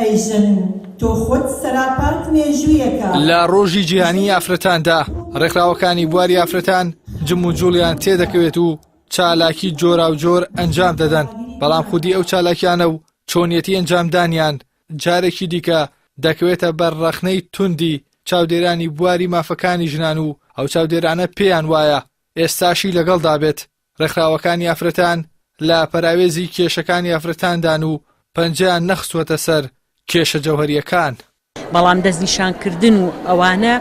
ئەیژن تۆ خۆت سەراپات مێژوویەکە. لە ڕۆژی جیهانی ئافرەتاندا ڕێکخراوەکانی بواری ئافرەتان جم و جوڵیان تێدەکەوێت و چالاکی جۆرا و جۆر ئەنجام دەدەن، بەڵام خودی ئەو چالاکیانە و چۆنیەتی ئەنجامدانیان جارێکی دیکە دەکەوێتە بەرڕەخنەی توندی چاودێرانی بواری مافەکانی ژنان و ئەو چاودێرانە پێیان وایە ئێستاشی لەگەڵدا بێت. ڕێکخراوەکانی ئافرەتان لە پەراوێزی کێشەکانی ئافرەتاندان و پەنجەیان نەخستووەتە سەر کێشە جەوهەریەکان. بەڵام دەستنیشانکردن و ئەوانە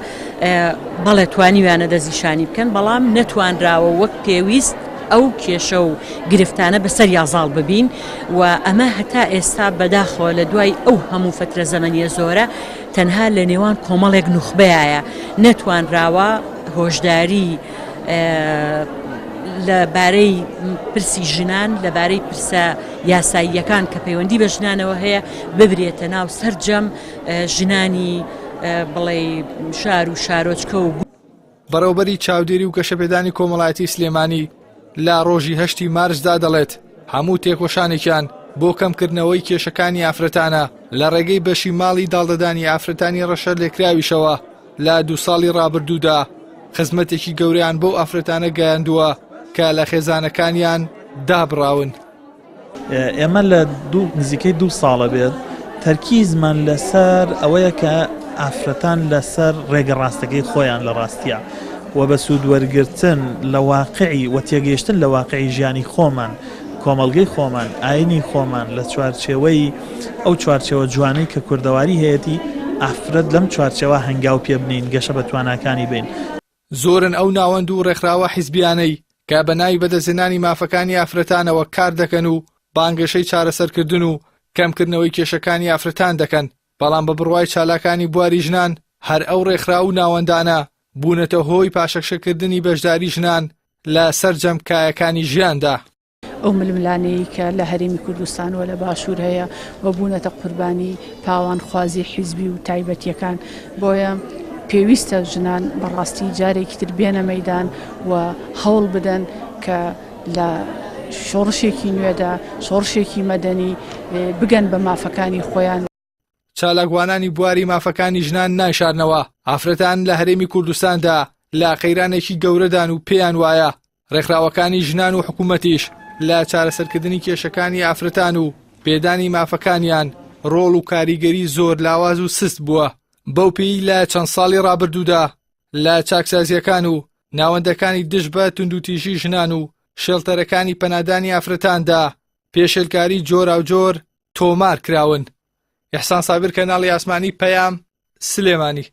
بەڵێ توانیویانە دەستنیشانی بکەن، بەڵام نەتوانراوە وەک پێویست ئەو کێشە و گرفتانە بەسەر یازاڵ ببین و ئەمە هەتا ئێستا بەداخەوە لە دوای ئەو هەموو فترە زەمەنیە زۆرە تەنها لە نێوان کۆمەڵێک نوخبەیە نەتوانراوە هۆشداری لەبارەی پرسی ژنان لەبارەی پرسە یاساییەکان کە پەیوەندی بە ژنانەوە هەیە ببرێتە ناو سەرجەم ژنانی بڵێ شار و شارۆچکە و بەڕێوەبەری چاودێری و گەشەپێدانی کۆمەڵایەتی سلێمانی لە ڕۆژی 8 مارسدا دەڵێت هەموو تێکۆشانێکیان بۆ کەمکردنەوەی کێشەکانی ئافرەتانە لە ڕێگەی بەشی ماڵی داڵدەدانی ئافرەتانی ڕەشە لێکراویشەوە لە 2 ساڵی ڕابردوودا خزمەتێکی گەوریان بۆ ئافرەتانە گەیاندووە کە لە خێزانەکانیان دابڕاون. ئێمە لە نزیکەی 2 ساڵە بێت تەرکیزمان لەسەر ئەوەیە کە ئافرەتان لەسەر ڕێگە ڕاستەکەی خۆیان لە ڕاستیە و بە سوودوەرگرتن لە واقعی و تێگەیشتن لە واقعی ژیانی خۆمان، کۆمەڵگەی خۆمان، ئاینی خۆمان لە چوارچێوەی ئەو چوارچێوە جوانەی کە کوردەواری هەیەی ئافرەت لەم چوارچێوە هەنگاو پێ بنین گەشە بە تواناکانی بین. زۆرن ئەو ناوەند و ڕێکخراوە حیزبیانەی کە بەناوی بەدەستهێنانی مافەکانی ئافرەتانەوە کار دەکەن و بانگەشەی چارەسەرکردن و کەمکردنەوەی کێشەکانی ئافرەتان دەکەن، بەڵام بە بڕوای چالاکانی بواری ژنان هەر ئەو ڕێکخراو و ناوەندانە بوونەتە هۆی پاشەکشەکردنی بەشداری ژنان لە سەرجەم کایەکانی ژیاندا. ئەو ململانەی کە لە هەرێمی کوردستان و لە باشوور هەیە و بوونەتە قوربانی پاوانخوازی حیزبی و تایبەتیەکان، بۆیە پێویستە ژنان بەڕاستی جارێکی تر بێنە مەیدان و هەوڵ بدەن کە لە شۆڕشێکی نوێدا شۆڕشێکی مەدەنی بگەن بە مافەکانی خۆیان. چالاکوانانی بواری مافەکانی ژنان نایشارنەوە ئافرەتان لە هەرێمی کوردستاندا لە قەیرانێکی گەورەدان و پێیان وایە ڕێکخراوەکانی ژنان و حکوومەتیش لە چارەسەرکردنی کێشەکانی ئافرەتان و پێدانی مافەکانیان ڕۆڵ و کاریگەری زۆر لاواز و سست بووە. بەو پێی لە چەند ساڵی ڕابردوودا لە چاکسازیەکان و ناوەندەکانی دژ بە توندوتیژی ژنان و شێڵتەرەکانی پەنادانی ئافرەتاندا پێشێلکاری جۆرا و جۆر تۆمار کراون. ئیحسان سابر، کەناڵی ئاسمانی، پەیام، سلێمانی.